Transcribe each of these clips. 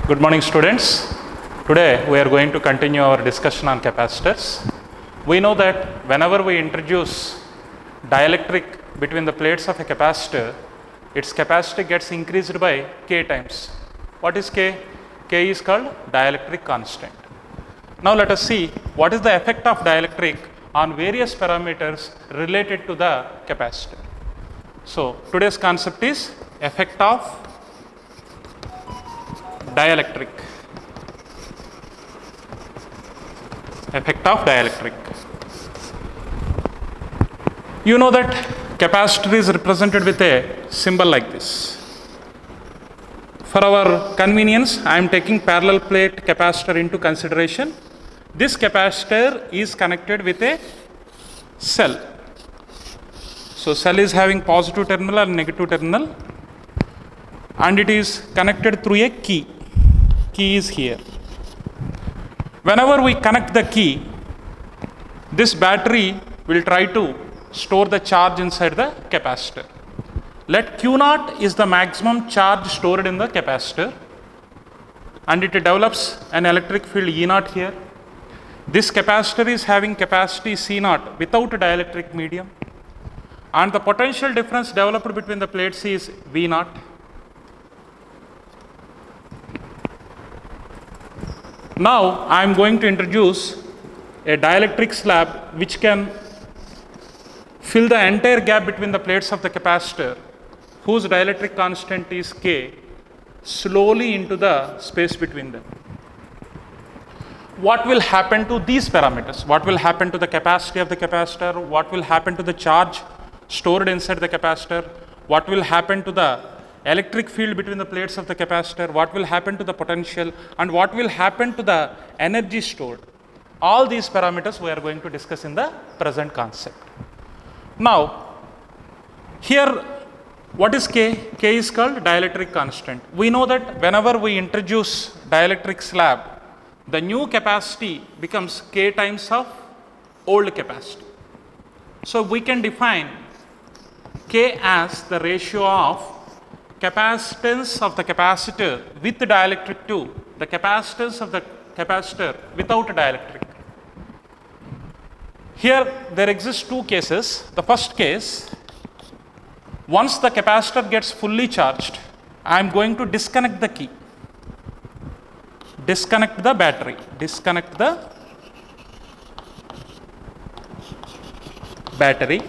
Good morning, students. Today we are going to continue our discussion on capacitors. We know that whenever we introduce dielectric between the plates of a capacitor, its capacity gets increased by K times. What is K? K is called dielectric constant. Now let us see what is the effect of dielectric on various parameters related to the capacitor. So today's concept is effect of dielectric. Effect of dielectric. You know that capacitor is represented with a symbol like this. For our convenience, I am taking parallel plate capacitor into consideration. This capacitor is connected with a cell. So cell is having positive terminal and negative terminal, and it is connected through a key. Key is here. Whenever we connect the key, this battery will try to store the charge inside the capacitor. Let Q0 is the maximum charge stored in the capacitor, and it develops an electric field E0 here. This capacitor is having capacity C0 without a dielectric medium, and the potential difference developed between the plates is V0. Now I am going to introduce a dielectric slab which can fill the entire gap between the plates of the capacitor, whose dielectric constant is K, slowly into the space between them. What will happen to these parameters? What will happen to the capacity of the capacitor? What will happen to the charge stored inside the capacitor? What will happen to the electric field between the plates of the capacitor? What will happen to the potential? And what will happen to the energy stored? All these parameters we are going to discuss in the present concept. Now, here what is K? K is called dielectric constant. We know that whenever we introduce dielectric slab, the new capacity becomes K times of old capacity. So we can define K as the ratio of capacitance of the capacitor with dielectric to the capacitance of the capacitor without dielectric. Here there exist two cases. The first case, once the capacitor gets fully charged, I am going to disconnect the key, disconnect the battery, disconnect the battery,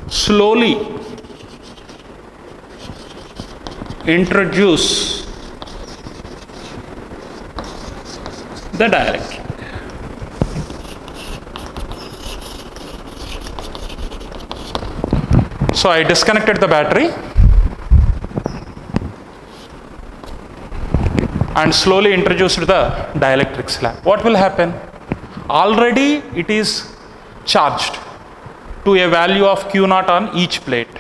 slowly introduce the dielectric. So I disconnected the battery and slowly introduced the dielectric slab. What will happen? Already it is charged to a value of Q0 on each plate.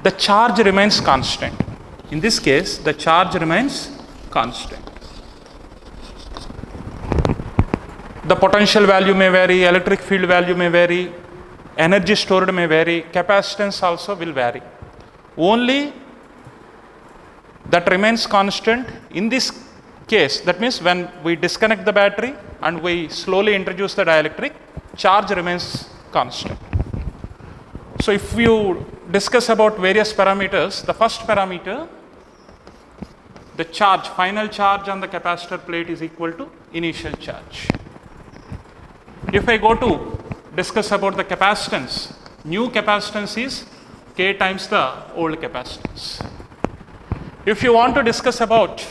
The charge remains constant. In this case, the charge remains constant. The potential value may vary, electric field value may vary, energy stored may vary, capacitance also will vary. Only that remains constant in this case, that means when we disconnect the battery and we slowly introduce the dielectric, charge remains constant. So if you discuss about various parameters, the first parameter, the charge, final charge on the capacitor plate is equal to initial charge. If I go to discuss about the capacitance, new capacitance is K times the old capacitance. If you want to discuss about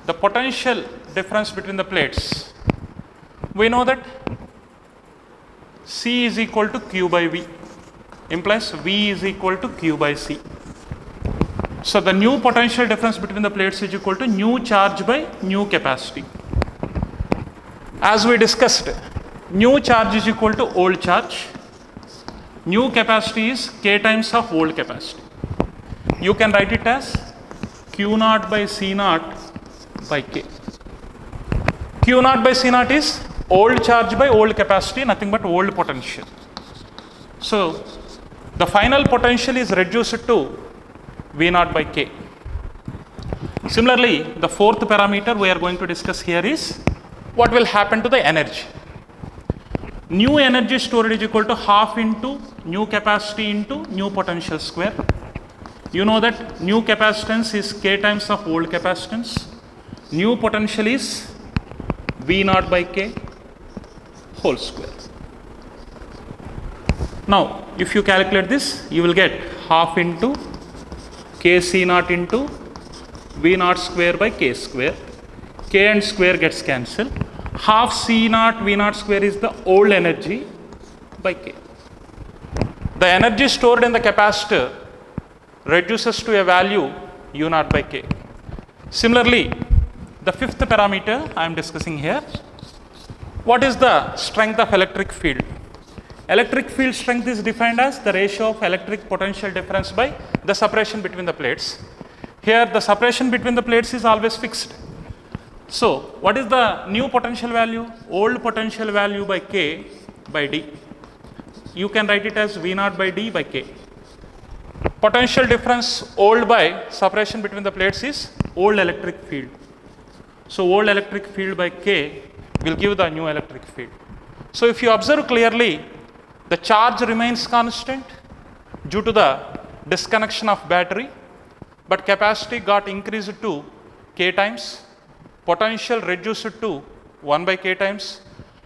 the potential difference between the plates, we know that C is equal to Q by V, implies V is equal to Q by C. So the new potential difference between the plates is equal to new charge by new capacity. As we discussed, new charge is equal to old charge. New capacity is K times of old capacity. You can write it as Q0 by C0 by K. Q0 by C0 is old charge by old capacity, nothing but old potential. So the final potential is reduced to V0 by K. Similarly, the fourth parameter we are going to discuss here is what will happen to the energy. New energy stored is equal to half into new capacity into new potential square. You know that new capacitance is K times of old capacitance. New potential is V naught by K whole square. Now, if you calculate this, you will get half into K C naught into V naught square by K square. K and square gets cancelled. Half C naught V naught square is the old energy by K. The energy stored in the capacitor reduces to a value U naught by K. Similarly, the fifth parameter I am discussing here. What is the strength of electric field? Electric field strength is defined as the ratio of electric potential difference by the separation between the plates. Here the separation between the plates is always fixed. So what is the new potential value? Old potential value by K by D. You can write it as V naught by D by K. Potential difference old by separation between the plates is old electric field. So old electric field by K will give the new electric field. So if you observe clearly, the charge remains constant due to the disconnection of battery, but capacity got increased to K times, potential reduced to 1 by K times,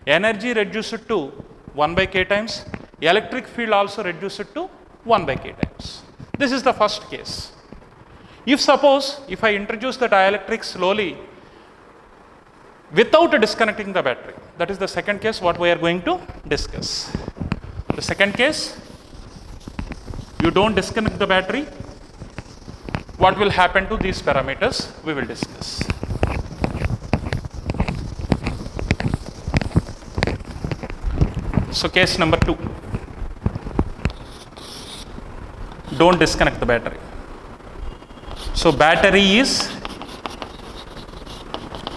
energy reduced to 1 by K times, electric field also reduced to 1 by K times. This is the first case. If I introduce the dielectric slowly without disconnecting the battery, that is the second case what we are going to discuss. The second case, you don't disconnect the battery. What will happen to these parameters we will discuss. So case number 2, don't disconnect the battery. So battery is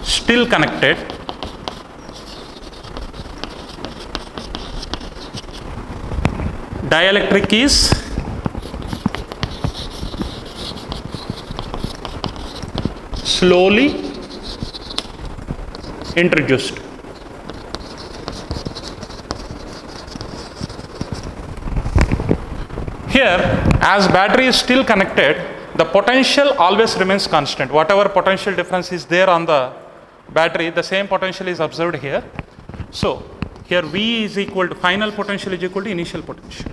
still connected. Dielectric is slowly introduced. Here, as battery is still connected, the potential always remains constant. Whatever potential difference is there on the battery, the same potential is observed here. So here V is equal to final potential is equal to initial potential.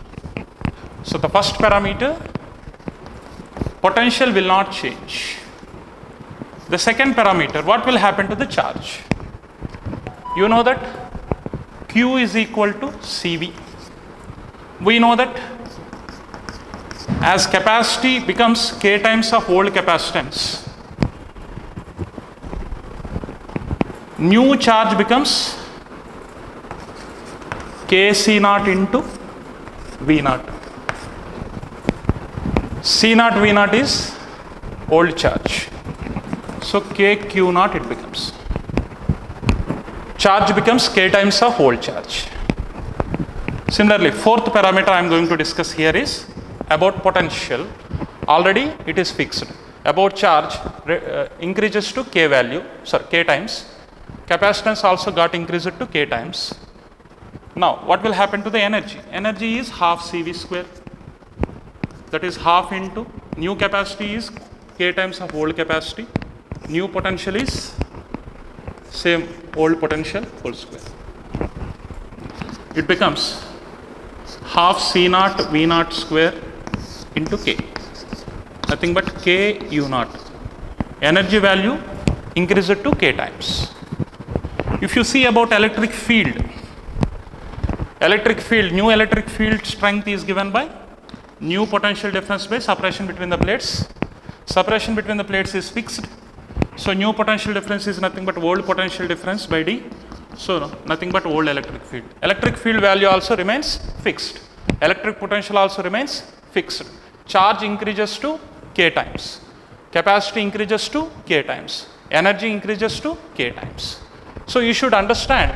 So the first parameter, potential will not change. The second parameter, what will happen to the charge? You know that Q is equal to CV. We know that as capacity becomes K times of old capacitance, new charge becomes K C naught into V naught. C naught V naught is old charge. So K Q naught it becomes. Charge becomes K times of old charge. Similarly, fourth parameter I am going to discuss here is about potential. Already it is fixed. About charge increases to K value, K times. Capacitance also got increased to K times. Now, what will happen to the energy? Energy is half CV square. That is half into new capacity is K times of old capacity. New potential is same old potential whole square. It becomes half C naught V naught square into K. Nothing but K U naught. Energy value increased to K times. If you see about electric field, new electric field strength is given by new potential difference by separation between the plates. Separation between the plates is fixed. So new potential difference is nothing but old potential difference by D. So nothing but old electric field. Electric field value also remains fixed. Electric potential also remains fixed. Charge increases to K times. Capacity increases to K times. Energy increases to K times. So you should understand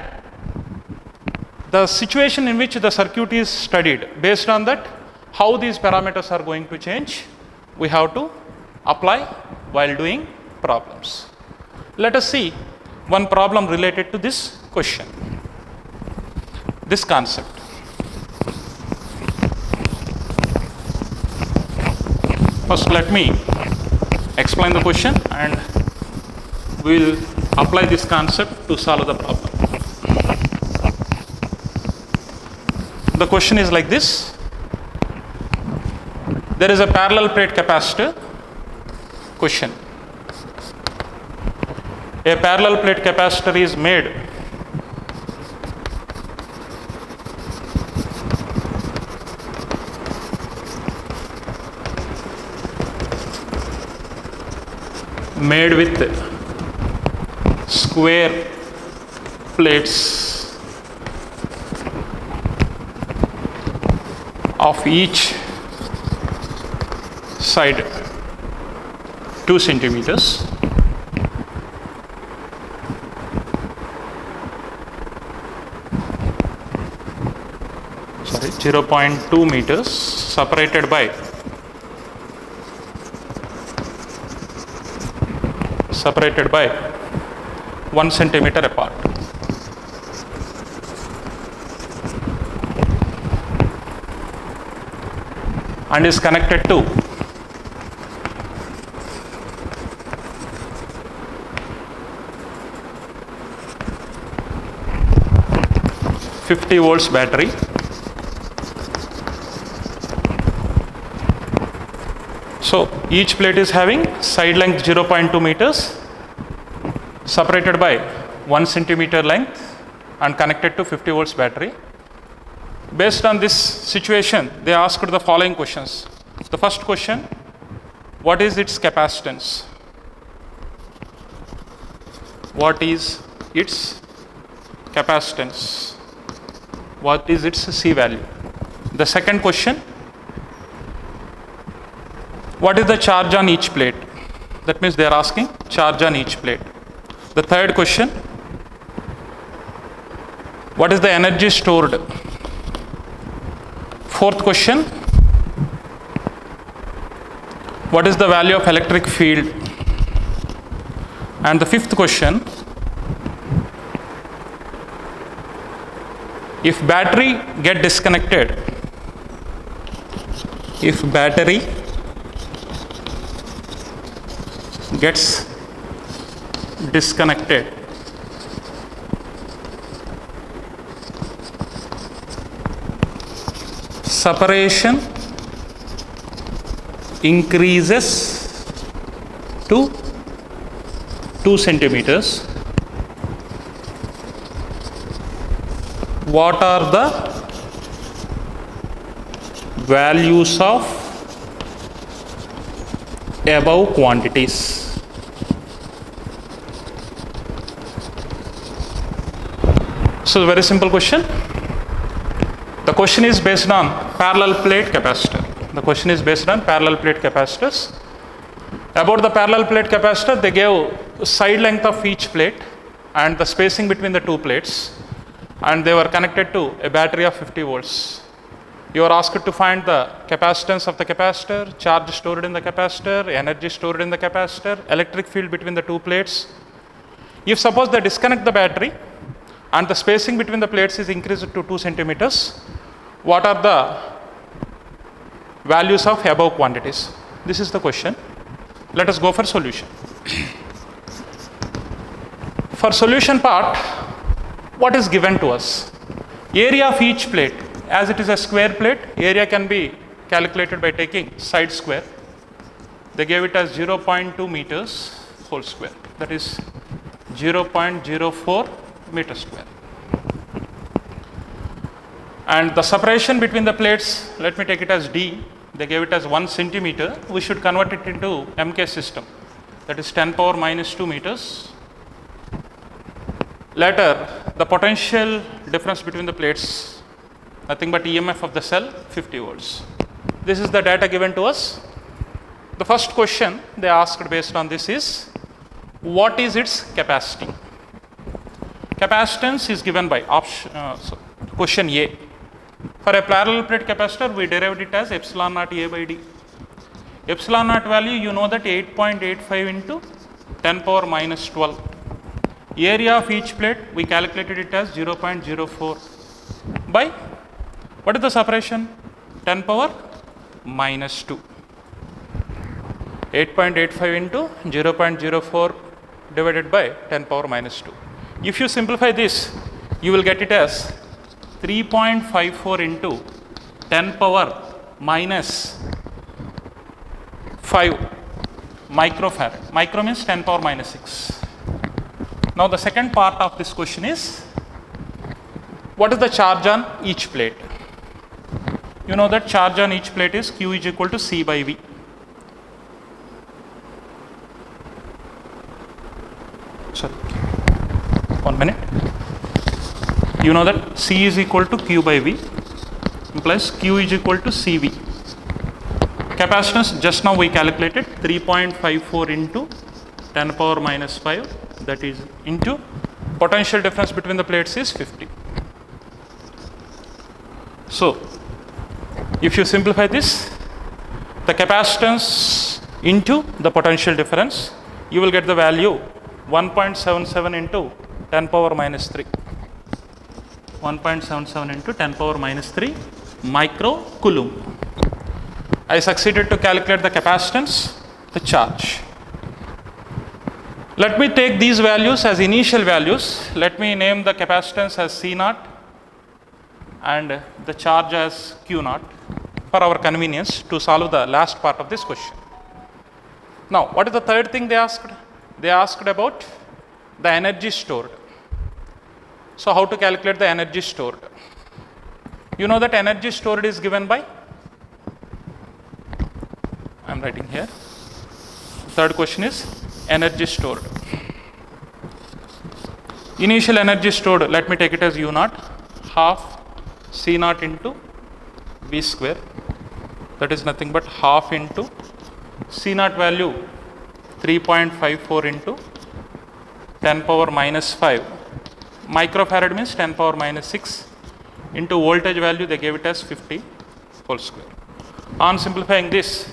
the situation in which the circuit is studied. Based on that, how these parameters are going to change, we have to apply while doing problems. Let us see one problem related to this question, this concept. First, let me explain the question and we will apply this concept to solve the problem. The question is like this. There is a parallel plate capacitor. Question. A parallel plate capacitor is made with square plates of each side 2 centimeters. Sorry, 0.2 meters separated by 1 centimeter apart. And is connected to (50 volts) battery. So each plate is having side length 0.2 meters separated by 1 centimeter length and connected to 50 volts battery. Based on this situation, they asked the following questions. The first question, what is its capacitance? What is its capacitance? What is its C value? The second question, what is the charge on each plate? That means they are asking charge on each plate. The third question, what is the energy stored? Fourth question, what is the value of electric field? And the fifth question, if battery get disconnected, if battery gets disconnected, separation increases to 2 centimeters. What are the values of above quantities? So, very simple question. The question is based on parallel plate capacitor. The question is based on parallel plate capacitors. About the parallel plate capacitor, they gave side length of each plate and the spacing between the 2 plates, and they were connected to a battery of 50 volts. You are asked to find the capacitance of the capacitor, charge stored in the capacitor, energy stored in the capacitor, electric field between the 2 plates. If suppose they disconnect the battery and the spacing between the plates is increased to 2 centimeters, what are the values of above quantities? This is the question. Let us go for solution. For solution part, what is given to us? Area of each plate. As it is a square plate, area can be calculated by taking side square. They gave it as 0.2 meters whole square. That is 0.04 meters square. And the separation between the plates, let me take it as D. They gave it as 1 centimeter. We should convert it into MK system. That is 10 power minus 2 meters. Later, the potential difference between the plates, nothing but EMF of the cell, 50 volts. This is the data given to us. The first question they asked based on this is, what is its capacity? Capacitance is given by question A. For a parallel plate capacitor, we derived it as epsilon naught A by D. Epsilon naught value, you know that 8.85 into 10 power minus 12. Area of each plate, we calculated it as 0.04 by, what is the separation? 10 power minus 2. 8.85 into 0.04 divided by 10 power minus 2. If you simplify this, you will get it as 3.54 into 10 power minus 5 microfarad. Micro means 10 power minus 6. Now the second part of this question is, what is the charge on each plate? You know that charge on each plate is Q is equal to C by V. Sorry, 1 minute. You know that C is equal to Q by V plus Q is equal to CV. Capacitance, just now we calculated 3.54 into 10 power minus 5, that is into potential difference between the plates is 50. So, if you simplify this, the capacitance into the potential difference, you will get the value 1.77 into 10 power minus 3. 1.77 into 10 power minus 3 micro coulomb. I succeeded to calculate the capacitance, the charge. Let me take these values as initial values. Let me name the capacitance as C naught and the charge as Q naught for our convenience to solve the last part of this question. Now, what is the third thing they asked? They asked about the energy stored. So, how to calculate the energy stored? You know that energy stored is given by, I am writing here. Third question is energy stored. Initial energy stored, let me take it as U naught, half C naught into V square. That is nothing but half into C naught value 3.54 into 10 power minus 5. Microfarad means 10 power minus 6 into voltage value, they gave it as 50 whole square. On simplifying this,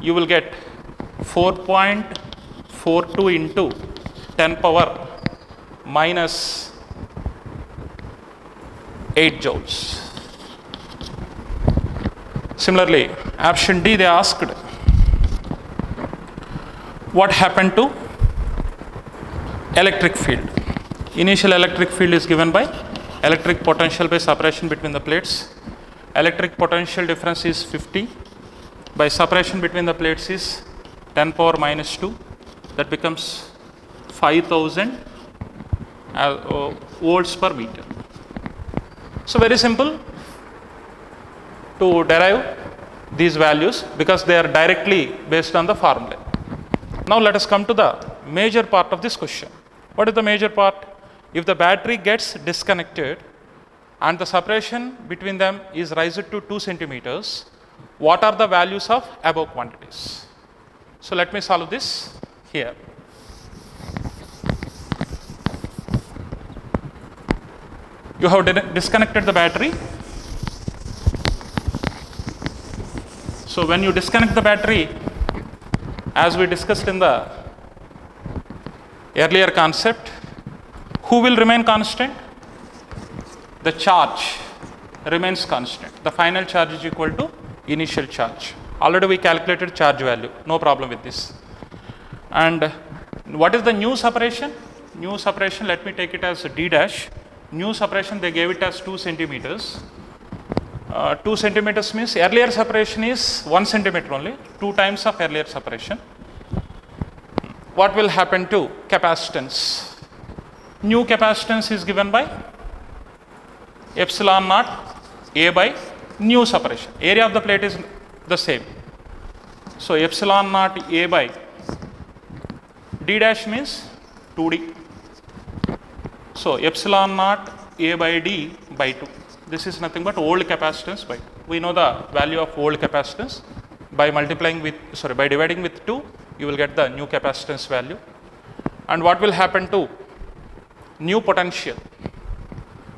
you will get 4.42 into 10 power minus 8 joules. Similarly, option D, they asked what happened to electric field. Initial electric field is given by electric potential by separation between the plates. Electric potential difference is 50 by separation between the plates is 10 power minus 2, that becomes 5000 volts per meter. So, very simple to derive these values because they are directly based on the formula. Now, let us come to the major part of this question. What is the major part? If the battery gets disconnected and the separation between them is raised to 2 centimeters, what are the values of above quantities? So, let me solve this here. You have disconnected the battery. So, when you disconnect the battery, as we discussed in the earlier concept, who will remain constant? The charge remains constant. The final charge is equal to initial charge. Already we calculated charge value, no problem with this. And what is the new separation? New separation, let me take it as D dash. New separation, they gave it as 2 centimeters. 2 centimeters means earlier separation is 1 centimeter only, 2 times of earlier separation. What will happen to capacitance? New capacitance is given by epsilon naught A by new separation. Area of the plate is the same. So, epsilon naught A by D dash means 2D. So, epsilon naught A by D by 2. This is nothing but old capacitance by 2. We know the value of old capacitance. By multiplying with, by dividing with 2, you will get the new capacitance value. And what will happen to new potential?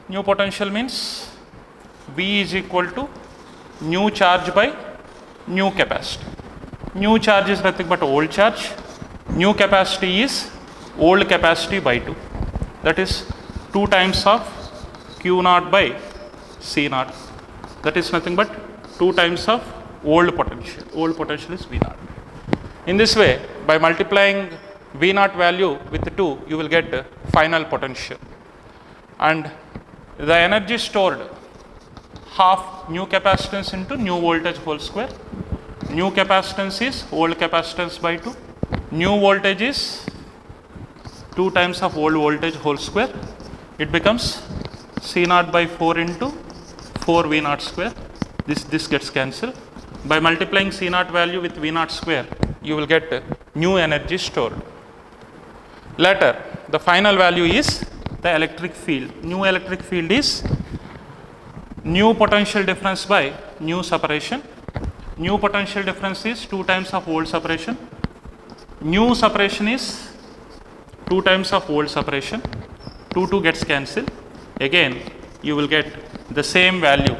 New potential means V is equal to new charge by new capacitor. New charge is nothing but old charge. New capacity is old capacity by 2. That is 2 times of Q naught by C naught. That is nothing but 2 times of old potential. Old potential is V naught. In this way, by multiplying V naught value with 2, you will get final potential. And the energy stored, half new capacitance into new voltage whole square. New capacitance is old capacitance by 2. New voltage is 2 times of old voltage whole square. It becomes C naught by 4 into 4 V naught square. This gets cancelled. By multiplying C naught value with V naught square, you will get new energy stored. Later, the final value is the electric field. New electric field is new potential difference by new separation. New potential difference is 2 times of old separation. New separation is 2 times of old separation. 2 gets cancelled. Again, you will get the same value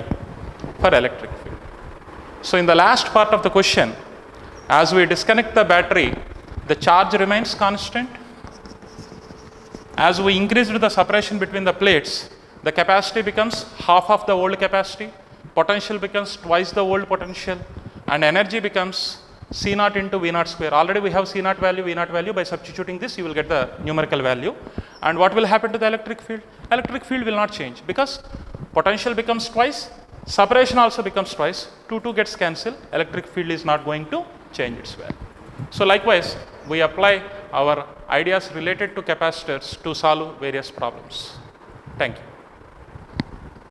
for electric field. So in the last part of the question, as we disconnect the battery, the charge remains constant. As we increased the separation between the plates, the capacity becomes half of the old capacity, potential becomes twice the old potential, and energy becomes C naught into V naught square. Already we have C naught value, V naught value. By substituting this, you will get the numerical value. And what will happen to the electric field? Electric field will not change because potential becomes twice, separation also becomes twice, 2 gets cancelled, electric field is not going to change its value. So likewise, we apply our ideas related to capacitors to solve various problems. Thank you.